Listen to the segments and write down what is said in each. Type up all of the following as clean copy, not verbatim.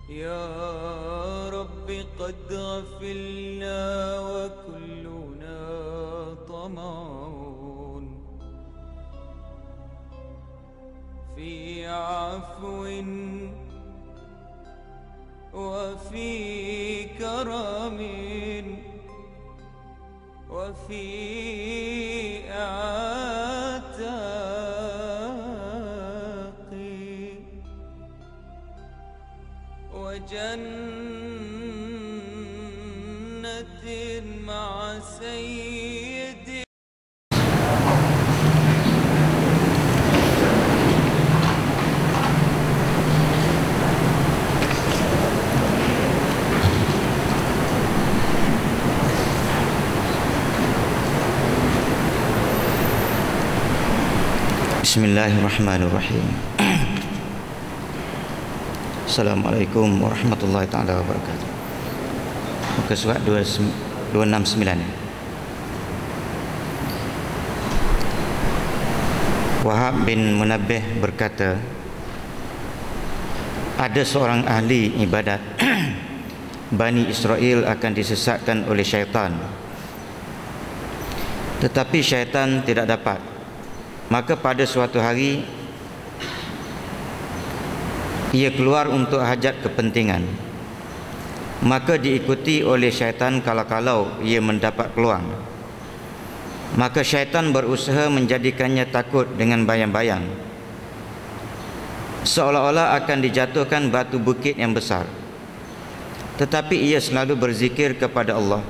يا رب قد غفلنا وكلنا طمع في عفو وفي كرم وفي عتاق وجنة مع سيدي. Bismillahirrahmanirrahim. Assalamualaikum warahmatullahi taala wabarakatuh. Muka surat 269. Wahab bin Munabbih berkata, ada seorang ahli ibadat Bani Israel akan disesatkan oleh syaitan, tetapi syaitan tidak dapat. Maka pada suatu hari ia keluar untuk hajat kepentingan. Maka diikuti oleh syaitan kalau-kalau ia mendapat peluang. Maka syaitan berusaha menjadikannya takut dengan bayang-bayang, seolah-olah akan dijatuhkan batu bukit yang besar. Tetapi ia selalu berzikir kepada Allah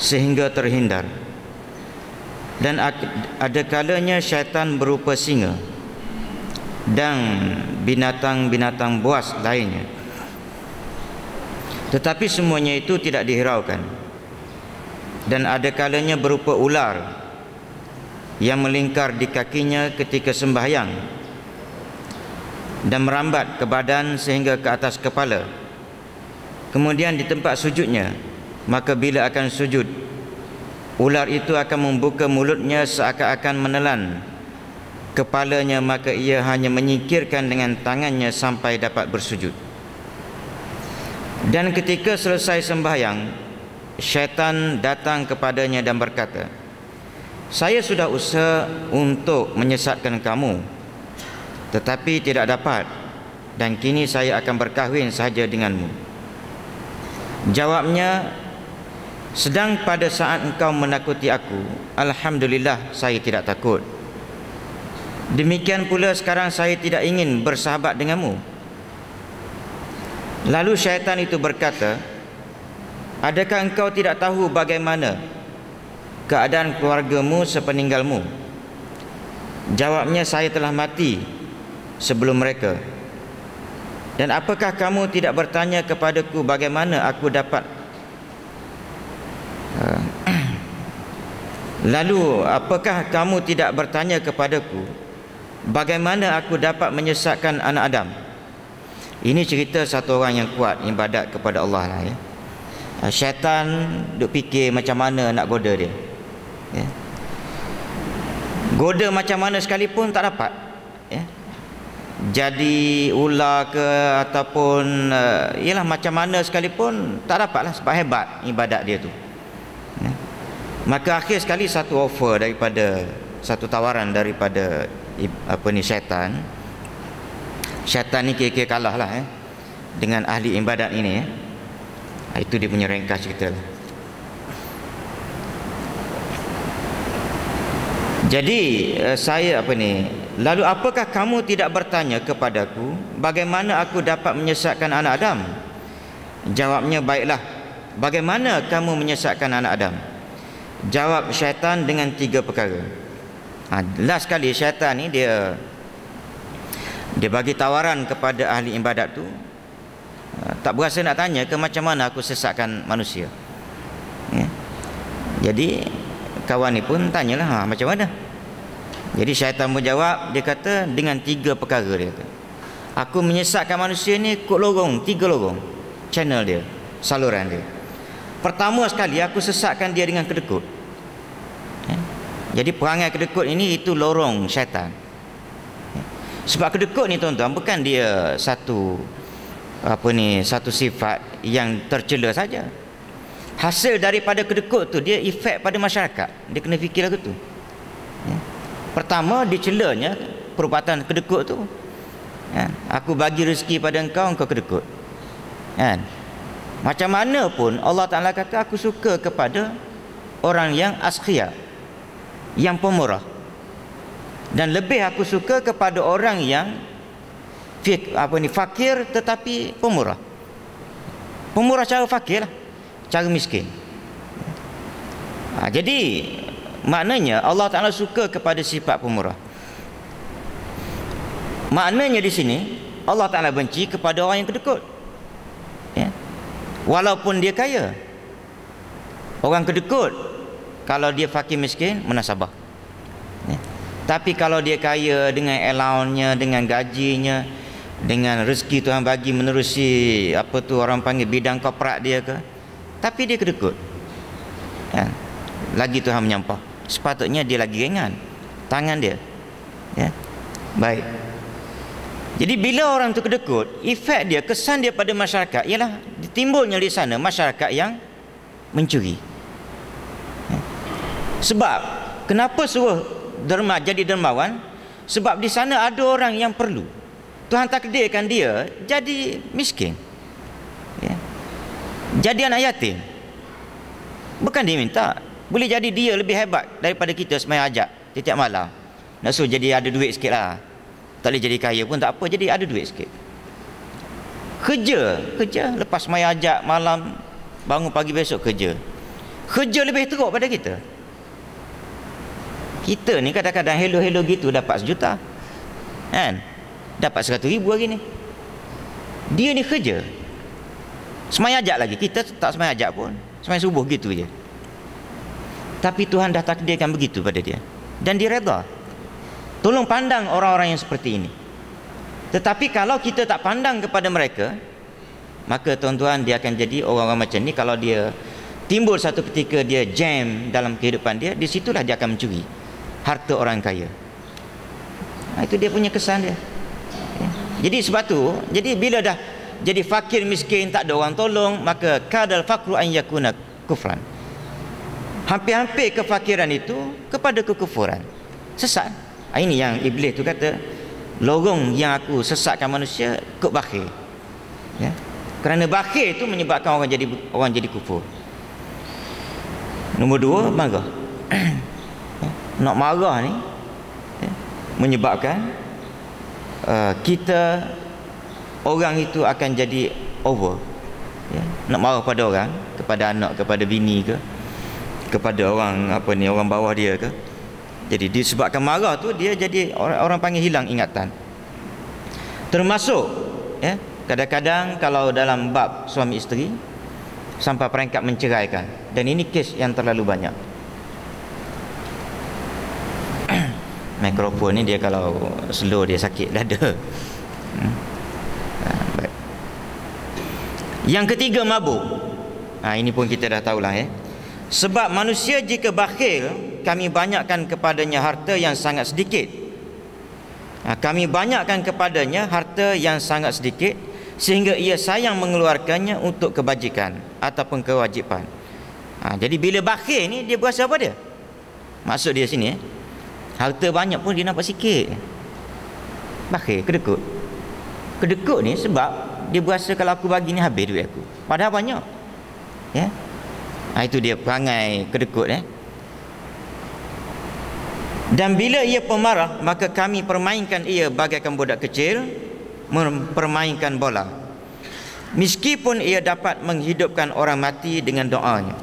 sehingga terhindar. Dan ada kalanya syaitan berupa singa dan binatang-binatang buas lainnya, tetapi semuanya itu tidak dihiraukan. Dan ada kalanya berupa ular yang melingkar di kakinya ketika sembahyang dan merambat ke badan sehingga ke atas kepala. Kemudian di tempat sujudnya, maka bila akan sujud, ular itu akan membuka mulutnya seakan-akan menelan kepalanya, maka ia hanya menyingkirkan dengan tangannya sampai dapat bersujud. Dan ketika selesai sembahyang, syaitan datang kepadanya dan berkata, saya sudah usaha untuk menyesatkan kamu, tetapi tidak dapat, dan kini saya akan berkahwin sahaja denganmu. Jawabnya, sedang pada saat engkau menakuti aku, alhamdulillah saya tidak takut. Demikian pula sekarang saya tidak ingin bersahabat denganmu. Lalu syaitan itu berkata, adakah engkau tidak tahu bagaimana keadaan keluargamu sepeninggalmu? Jawabnya, saya telah mati sebelum mereka. Dan apakah kamu tidak bertanya kepadaku bagaimana aku dapat Lalu apakah kamu tidak bertanya kepadaku bagaimana aku dapat menyesatkan anak Adam? Ini cerita satu orang yang kuat ibadat kepada Allah lah, ya. Syaitan duk fikir macam mana nak goda dia, ya. Goda macam mana sekalipun tak dapat, ya. Jadi ular ke ataupun ialah macam mana sekalipun tak dapatlah, sebab hebat ibadat dia tu, ya. Maka akhir sekali satu offer daripada, satu tawaran daripada syaitan. Syaitan ni kira-kira kalah lah, dengan ahli ibadat ini, ya. Itu dia punya ringkas cerita lah. Jadi lalu apakah kamu tidak bertanya kepadaku bagaimana aku dapat menyesatkan anak Adam? Jawabnya, baiklah, bagaimana kamu menyesatkan anak Adam? Jawab syaitan, dengan 3 perkara. Last sekali syaitan ni dia bagi tawaran kepada ahli ibadat tu. Tak berasa nak tanya ke macam mana aku sesatkan manusia, ya. Jadi kawan ni pun tanyalah, macam mana? Jadi syaitan menjawab, dia kata dengan 3 perkara. Dia kata, aku menyesatkan manusia ni ikut lorong, 3 lorong channel dia, saluran dia. Pertama sekali, aku sesatkan dia dengan kedekut, ya. Jadi perangai kedekut ini, itu lorong syaitan, ya. Sebab kedekut ni tuan-tuan, bukan dia satu satu sifat yang tercela saja. Hasil daripada kedekut tu dia efek pada masyarakat. Dia kena fikir lagu tu. Ya. Pertama dicelanya perbuatan kedekut tu. Ya. Aku bagi rezeki pada engkau, engkau kedekut. Kan? Macam mana pun Allah Ta'ala kata aku suka kepada orang yang askhia, yang pemurah. Dan lebih aku suka kepada orang yang fakir tetapi pemurah. Pemurah cara fakir lah, cara miskin. Jadi maknanya Allah Ta'ala suka kepada sifat pemurah. Maknanya di sini Allah Ta'ala benci kepada orang yang kedekut. Ya. Walaupun dia kaya. Orang kedekut kalau dia fakir miskin munasabah. Ya. Tapi kalau dia kaya dengan allowance-nya, dengan gajinya, dengan rezeki Tuhan bagi menerusi orang panggil bidang korporat dia ke, tapi dia kedekut. Ya. Lagi Tuhan menyampah. Sepatutnya dia lagi ringan tangan dia. Ya. Baik. Jadi bila orang tu kedekut, efek dia, kesan dia pada masyarakat ialah timbulnya di sana masyarakat yang mencuri. Ya. Sebab kenapa suruh jadi dermawan? Sebab di sana ada orang yang perlu. Tuhan takdirkan dia jadi miskin. Ya. Jadi anak yatim. Bukan dia minta. Boleh jadi dia lebih hebat daripada kita sembahyang hajat setiap malam. Nak suruh jadi ada duit sikit lah. Tak boleh jadi kaya pun tak apa, jadi ada duit sikit. Kerja lepas sembahyang hajat malam, bangun pagi besok kerja. Kerja lebih teruk pada kita. Kita ni kadang-kadang hello gitu dapat 1 juta. Kan? Dapat 100,000 hari ni. Dia ni kerja. Sembahyang hajat lagi. Kita tak sembahyang hajat pun. Sembahyang subuh gitu je. Tapi Tuhan dah takdirkan begitu pada dia. Dan dia redha. Tolong pandang orang-orang yang seperti ini. Tetapi kalau kita tak pandang kepada mereka, maka tuan-tuan dia akan jadi orang-orang macam ni. Kalau dia timbul satu ketika dia jam dalam kehidupan dia, di situlah dia akan mencuri harta orang kaya. Itu dia punya kesan dia. Jadi sebab tu, jadi bila dah jadi fakir miskin, tak ada orang tolong, maka kadal fakru an yakuna kufran. Hampir-hampir kefakiran itu kepada kekufuran. Sesat. Ini yang iblis tu kata, lorong yang aku sesatkan manusia kut bakhil. Ya. Kerana bakhil itu menyebabkan orang jadi kufur. Nombor 2, marah. Nak marah ni menyebabkan kita, orang itu akan jadi over. Ya. Nak marah pada orang, kepada anak, kepada bini ke, kepada orang orang bawah dia ke. Jadi disebabkan marah tu dia jadi orang panggil hilang ingatan. Termasuk kadang-kadang kalau dalam bab suami isteri sampai peringkat menceraikan, dan ini kes yang terlalu banyak. Mikrofon ni dia kalau slow dia sakit dada. Baik. Yang ketiga, mabuk. Ini pun kita dah tahulah. Sebab manusia jika bakhil, kami banyakkan kepadanya harta yang sangat sedikit. Kami banyakkan kepadanya harta yang sangat sedikit, sehingga ia sayang mengeluarkannya untuk kebajikan ataupun kewajipan. Jadi bila bakhil ni, dia berasa apa dia? Maksud dia sini, harta banyak pun dia nampak sikit. Bakhil, kedekut. Kedekut ni sebab dia berasa kalau aku bagi ni habis duit aku, padahal banyak. Ya. Itu dia perangai kedekut. Dan bila ia pemarah, maka kami permainkan ia bagaikan budak kecil mempermainkan bola, meskipun ia dapat menghidupkan orang mati dengan doanya.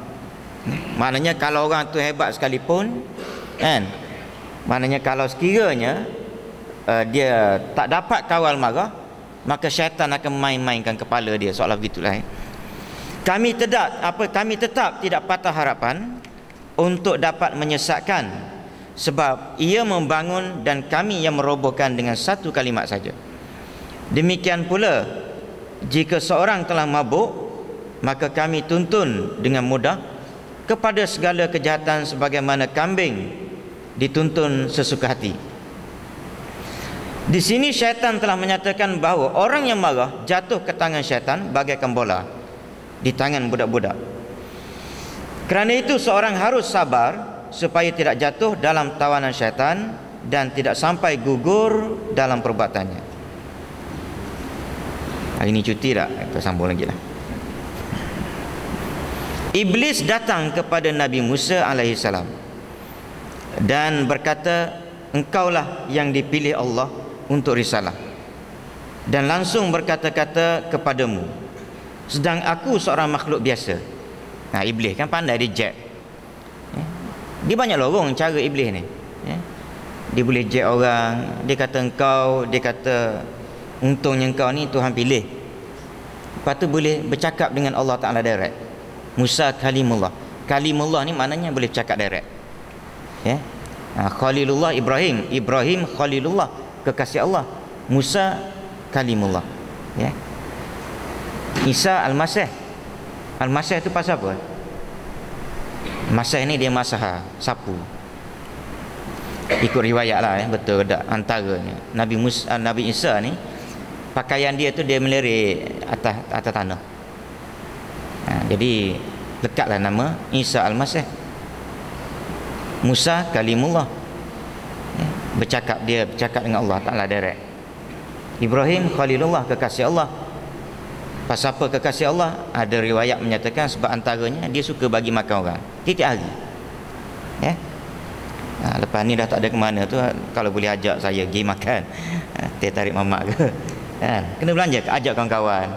Maknanya kalau orang tu hebat sekalipun, kan, maknanya kalau sekiranya dia tak dapat kawal marah, maka syaitan akan main-mainkan kepala dia, seolah begitulah. Kami tetap tidak patah harapan untuk dapat menyesatkan, sebab ia membangun dan kami yang merobohkan dengan satu kalimat saja. Demikian pula jika seorang telah mabuk, maka kami tuntun dengan mudah kepada segala kejahatan sebagaimana kambing dituntun sesuka hati. Di sini syaitan telah menyatakan bahawa orang yang marah jatuh ke tangan syaitan bagaikan bola di tangan budak-budak. Kerana itu seorang harus sabar supaya tidak jatuh dalam tawanan syaitan dan tidak sampai gugur dalam perbuatannya. Hari ini cuti tak? Kita sambung lagi lah. Iblis datang kepada Nabi Musa alaihissalam dan berkata, engkaulah yang dipilih Allah untuk risalah, dan langsung berkata-kata kepadamu, sedang aku seorang makhluk biasa. Nah, iblis kan pandai dia jack. Dia banyak lorong cara iblis ni. Dia boleh jack orang. Dia kata engkau, dia kata untungnya engkau ni Tuhan pilih. Lepas tu boleh bercakap dengan Allah Ta'ala direct. Musa kalimullah. Kalimullah ni maknanya boleh bercakap direct. Khalilullah Ibrahim. Ibrahim Khalilullah, kekasih Allah. Musa kalimullah. Isa Al-Masih. Al-Masih itu pasal apa? Masih ni dia masah, sapu. Ikut riwayat lah, betul tak antaranya. Nabi Isa ni pakaian dia tu dia melirik atas tanah. Jadi lekatlah nama Isa Al-Masih. Musa kalimullah. Bercakap dengan Allah Ta'ala direct. Ibrahim Khalilullah, kekasih Allah. Pasal apa kekasih Allah? Ada riwayat menyatakan sebab antaranya dia suka bagi makan orang tiap hari. Lepas ni dah tak ada ke mana tu, kalau boleh ajak saya pergi makan, teh tarik mamak ke, kena belanja, ajak kawan-kawan.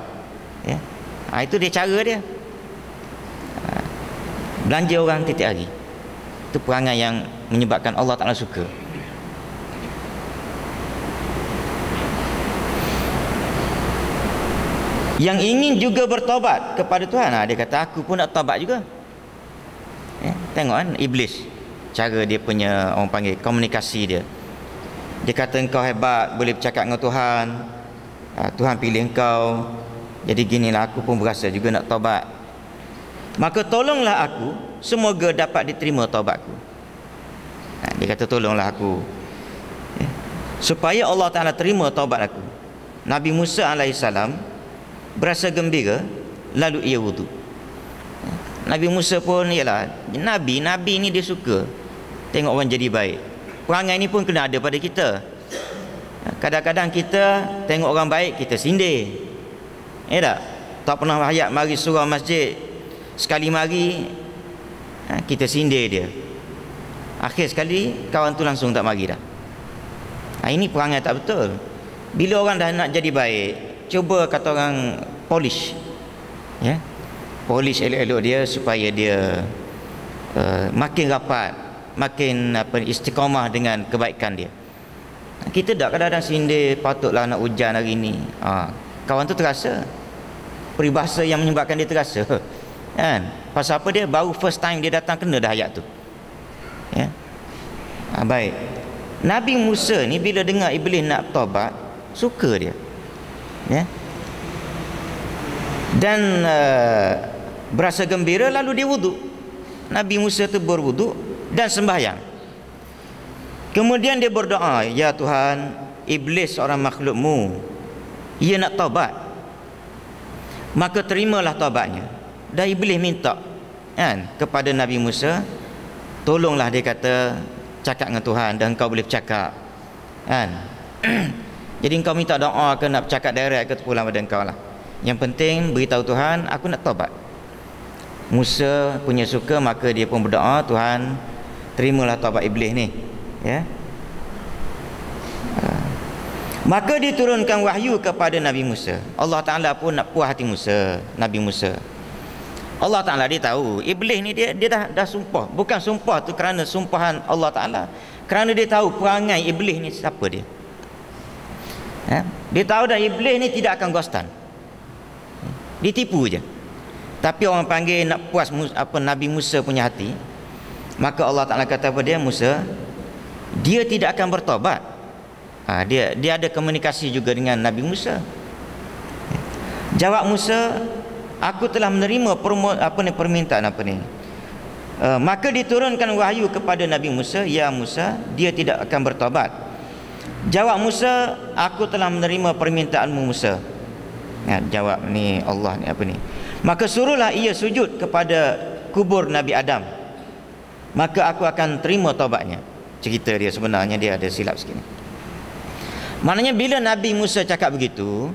Itu dia cara dia, belanja orang tiap hari. Itu perangai yang menyebabkan Allah Ta'ala suka. Yang ingin juga bertobat kepada Tuhan, dia kata aku pun nak tobat juga. Tengok kan iblis, cara dia punya, orang panggil komunikasi dia. Dia kata engkau hebat, boleh bercakap dengan Tuhan, Tuhan pilih engkau. Jadi ginilah, aku pun berasa juga nak tobat. Maka tolonglah aku, semoga dapat diterima tobatku. Dia kata tolonglah aku, supaya Allah Ta'ala terima tobat aku. Nabi Musa alaihissalam berasa gembira, lalu ia wudu. Nabi Musa pun, ialah Nabi ni dia suka tengok orang jadi baik. Perangai ni pun kena ada pada kita. Kadang-kadang kita tengok orang baik, kita sindir. Tak pernah hayat mari surau masjid, sekali mari kita sindir dia. Akhir sekali kawan tu langsung tak mari dah. Ini perangai tak betul. Bila orang dah nak jadi baik, cuba kata orang polish, polish elok-elok dia supaya dia makin rapat, makin istiqamah dengan kebaikan dia. Kita tak kadang-kadang sindir, patutlah nak hujan hari ni. Kawan tu terasa, peribahasa yang menyebabkan dia terasa, kan? Pasal apa? Dia baru first time dia datang kena dah ayat tu. Baik. Nabi Musa ni bila dengar iblis nak taubat, suka dia. Dan berasa gembira, lalu dia wudu. Nabi Musa tu berwudu dan sembahyang. Kemudian dia berdoa, ya Tuhan, iblis seorang makhlukmu, ia nak taubat, maka terimalah taubatnya. Dan iblis minta kepada Nabi Musa, tolonglah, dia kata, cakap dengan Tuhan dan engkau boleh bercakap, Jadi engkau minta doa ke nak bercakap direct ke terpulang pada engkau lah. Yang penting beritahu Tuhan, aku nak taubat. Musa punya suka, maka dia pun berdoa, Tuhan terimalah taubat iblis ni. Maka diturunkan wahyu kepada Nabi Musa. Allah Ta'ala pun nak puas hati Nabi Musa. Allah Ta'ala dia tahu iblis ni dia dah sumpah. Bukan sumpah tu kerana sumpahan Allah Ta'ala, kerana dia tahu perangai iblis ni siapa dia. Dia tahu dah iblis ni tidak akan ghostan, ditipu je. Tapi orang panggil nak puas Nabi Musa punya hati, maka Allah Ta'ala kata kepada dia, Musa, dia tidak akan bertobat. Dia ada komunikasi juga dengan Nabi Musa. Jawab Musa, aku telah menerima permintaan maka diturunkan wahyu kepada Nabi Musa, ya Musa, dia tidak akan bertobat. Jawab Musa, aku telah menerima permintaanmu Musa. Jawab ni Allah ni apa ni? Maka suruhlah ia sujud kepada kubur Nabi Adam, maka aku akan terima taubatnya. Cerita dia sebenarnya dia ada silap sikit. Maknanya bila Nabi Musa cakap begitu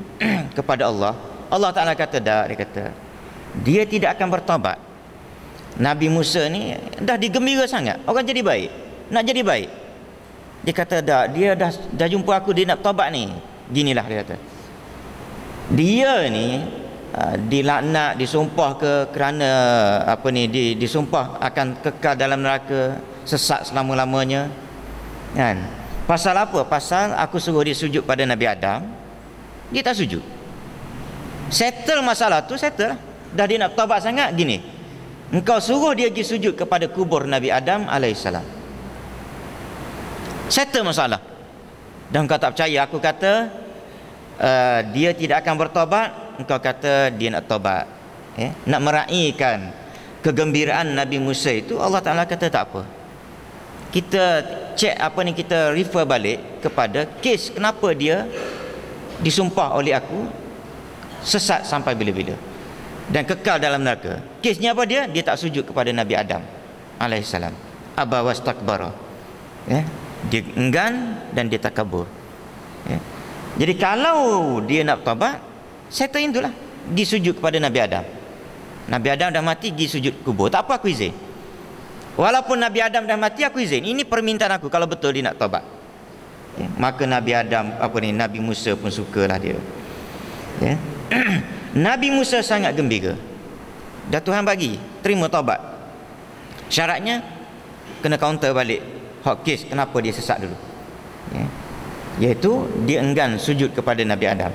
kepada Allah, Allah Ta'ala kata dah, dia kata dia tidak akan bertaubat. Nabi Musa ni dah digembira sangat, orang jadi baik, nak jadi baik. Dia kata dah, dia dah jumpa aku, dia nak taubat ni. Ginilah dia kata, dia ni dilaknat, disumpah kerana apa ni, disumpah akan kekal dalam neraka, sesat selama-lamanya kan. Pasal apa? Pasal aku suruh dia sujud pada Nabi Adam, dia tak sujud. Settle masalah tu, settle lah. Dah dia nak taubat sangat, gini, engkau suruh dia pergi sujud kepada kubur Nabi Adam alaihissalam. Settle masalah. Dan kau tak percaya, aku kata dia tidak akan bertaubat, engkau kata dia nak taubat. Nak meraihkan kegembiraan Nabi Musa itu, Allah Ta'ala kata tak apa. Kita cek apa ni, kita refer balik kepada kes kenapa dia disumpah oleh aku sesat sampai bila-bila dan kekal dalam neraka. Kesnya apa dia? Dia tak sujud kepada Nabi Adam alaihissalam. Aba wastakbara. Dia enggan dan dia takabur. Jadi kalau dia nak taubat, settle itulah, pergi sujud kepada Nabi Adam. Nabi Adam dah mati, pergi sujud kubur. Tak apa, aku izin. Walaupun Nabi Adam dah mati, aku izin. Ini permintaan aku kalau betul dia nak taubat. Maka Nabi Adam, Nabi Musa pun sukalah dia. Nabi Musa sangat gembira. Dah Tuhan bagi, terima taubat. Syaratnya kena counter balik hot case kenapa dia sesat dulu. Iaitu dia enggan sujud kepada Nabi Adam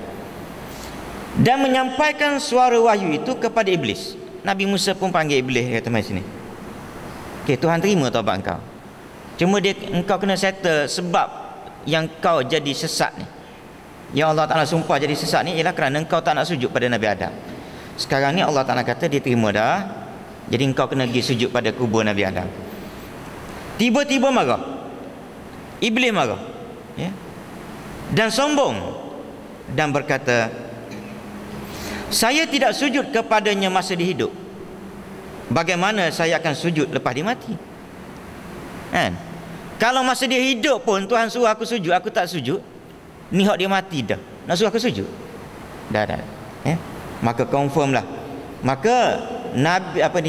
dan menyampaikan suara wahyu itu kepada iblis. Nabi Musa pun panggil iblis, kata mari sini. Okey, Tuhan terima taubat engkau. Cuma engkau kena settle sebab yang kau jadi sesat ni, yang Allah Ta'ala sumpah jadi sesat ni, ialah kerana engkau tak nak sujud pada Nabi Adam. Sekarang ni Allah Ta'ala kata dia terima dah, jadi engkau kena pergi sujud pada kubur Nabi Adam. Tiba-tiba marah, iblis marah, dan sombong, dan berkata, saya tidak sujud kepadanya masa dia hidup, bagaimana saya akan sujud lepas dia mati? Kan? Kalau masa dia hidup pun Tuhan suruh aku sujud, aku tak sujud, ni hak dia mati dah, nak suruh aku sujud? Dah. Maka confirm lah. Maka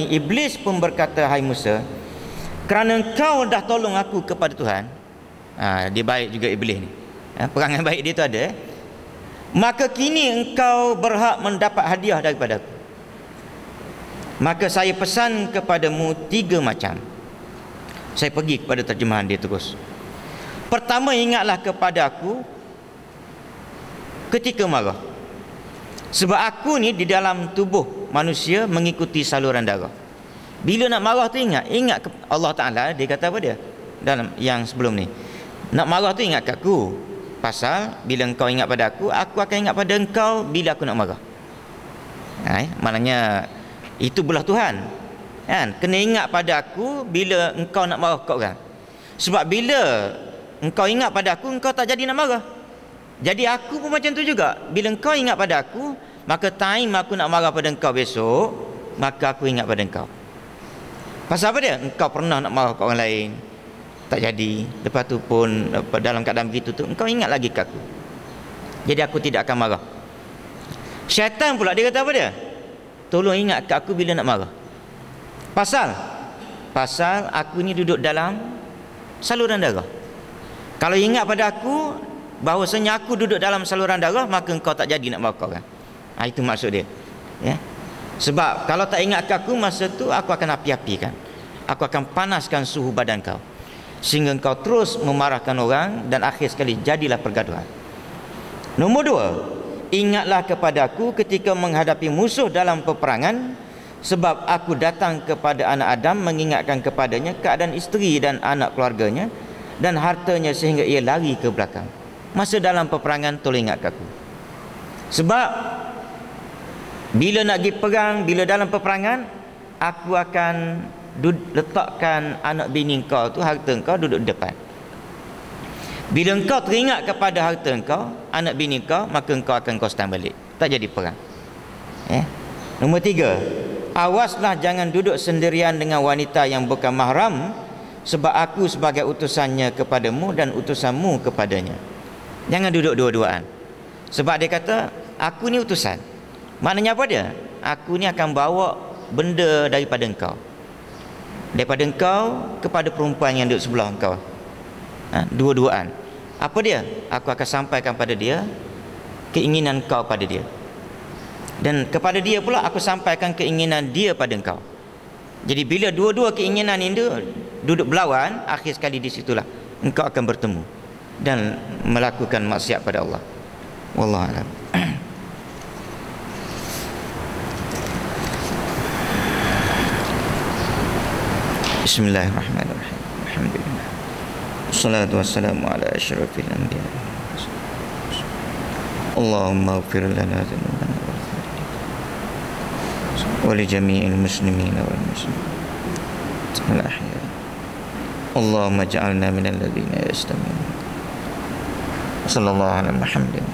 iblis pun berkata, hai Musa, kerana engkau dah tolong aku kepada Tuhan. Dia baik juga iblis ni, perangai baik dia tu ada. Maka kini engkau berhak mendapat hadiah daripada aku. Maka saya pesan kepadamu 3 macam. Saya pergi kepada terjemahan dia terus. Pertama, ingatlah kepada aku ketika marah. Sebab aku ni di dalam tubuh manusia mengikuti saluran darah. Bila nak marah tu ingat Allah Ta'ala, dia kata apa dia dalam yang sebelum ni, nak marah tu ingat kat aku. Pasal bila engkau ingat pada aku akan ingat pada engkau bila aku nak marah. Maknanya itu belah Tuhan kan, kena ingat pada aku bila engkau nak marah kat orang. Sebab bila engkau ingat pada aku, engkau tak jadi nak marah. Jadi aku pun macam tu juga. Bila engkau ingat pada aku, maka time aku nak marah pada engkau besok, maka aku ingat pada engkau. Pasal apa dia? Engkau pernah nak marah kat orang lain, tak jadi. Lepas tu pun dalam keadaan begitu tu engkau ingat lagi kat aku, jadi aku tidak akan marah. Syaitan pula dia kata apa dia? Tolong ingat kat aku bila nak marah. Pasal aku ni duduk dalam saluran darah. Kalau ingat pada aku bahawasanya aku duduk dalam saluran darah, maka engkau tak jadi nak marah kau kan. Itu maksud dia. Sebab kalau tak ingat kat aku, masa tu aku akan api-apikan, aku akan panaskan suhu badan kau, sehingga engkau terus memarahkan orang dan akhir sekali jadilah pergaduhan. Nombor 2, ingatlah kepada aku ketika menghadapi musuh dalam peperangan, sebab aku datang kepada anak Adam mengingatkan kepadanya keadaan isteri dan anak keluarganya dan hartanya sehingga ia lari ke belakang. Masa dalam peperangan tolong ingat aku. Sebab bila nak pergi perang, bila dalam peperangan, aku akan letakkan anak bini kau tu, harta kau duduk depan. Bila engkau teringat kepada harta engkau, anak bini kau, maka engkau akan kau stand balik, tak jadi perang. Nombor 3, awaslah jangan duduk sendirian dengan wanita yang bukan mahram, sebab aku sebagai utusannya kepadamu dan utusanmu kepadanya. Jangan duduk dua-duaan. Sebab dia kata, aku ni utusan. Maknanya apa dia? Aku ni akan bawa benda daripada engkau, daripada engkau kepada perempuan yang duduk sebelah engkau. Dua-duaan. Apa dia? Aku akan sampaikan pada dia keinginan kau pada dia, dan kepada dia pula aku sampaikan keinginan dia pada engkau. Jadi bila dua-dua keinginan ini duduk berlawan, akhir sekali di situlah engkau akan bertemu dan melakukan maksiat pada Allah. Wallahu a'lam. Bismillahirrahmanirrahim. Alhamdulillah. Wassalatu wassalamu ala asyrafil anbiya. Allahumma ighfir lana dzunubana wa li jami'il muslimina wal muslimat al ahya. Allahumma ij'alna minal ladzina yastami'una. Sallallahu alaihi Muhammadin